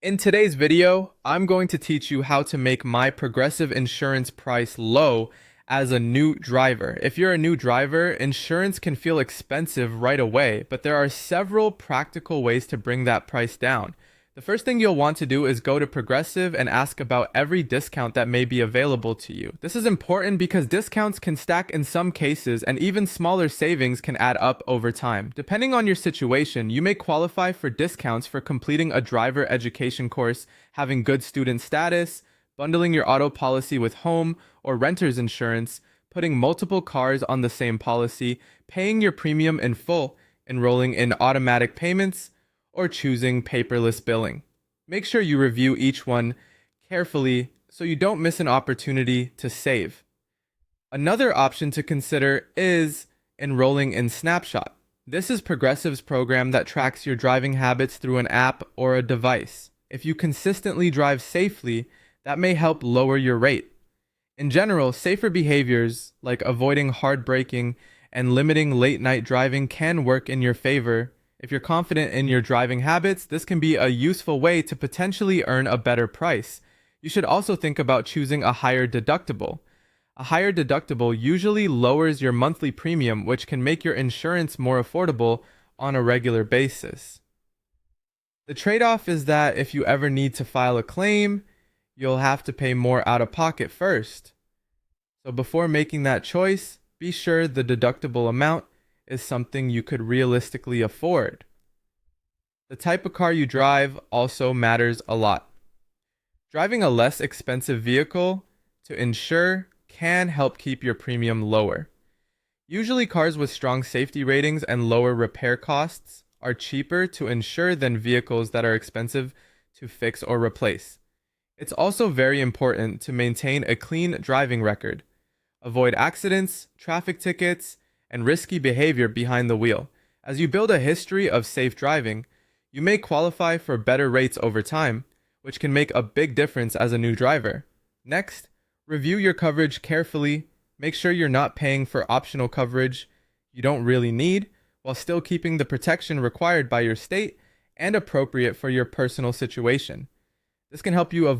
In today's video, I'm going to teach you how to make my Progressive insurance price low as a new driver. If you're a new driver, insurance can feel expensive right away, but there are several practical ways to bring that price down. The first thing you'll want to do is go to Progressive and ask about every discount that may be available to you. This is important because discounts can stack in some cases, and even smaller savings can add up over time. Depending on your situation, you may qualify for discounts for completing a driver education course, having good student status, bundling your auto policy with home or renter's insurance, putting multiple cars on the same policy, paying your premium in full, enrolling in automatic payments, or choosing paperless billing. Make sure you review each one carefully so you don't miss an opportunity to save. Another option to consider is enrolling in Snapshot. This is Progressive's program that tracks your driving habits through an app or a device. If you consistently drive safely, that may help lower your rate. In general, safer behaviors like avoiding hard braking and limiting late night driving can work in your favor. If you're confident in your driving habits, this can be a useful way to potentially earn a better price. You should also think about choosing a higher deductible. A higher deductible usually lowers your monthly premium, which can make your insurance more affordable on a regular basis. The trade-off is that if you ever need to file a claim, you'll have to pay more out of pocket first. So before making that choice, be sure the deductible amount is something you could realistically afford. The type of car you drive also matters a lot. Driving a less expensive vehicle to insure can help keep your premium lower. Usually cars with strong safety ratings and lower repair costs are cheaper to insure than vehicles that are expensive to fix or replace. It's also very important to maintain a clean driving record. Avoid accidents, traffic tickets, and risky behavior behind the wheel. As you build a history of safe driving, you may qualify for better rates over time, which can make a big difference as a new driver. Next, review your coverage carefully. Make sure you're not paying for optional coverage you don't really need, while still keeping the protection required by your state and appropriate for your personal situation. This can help you avoid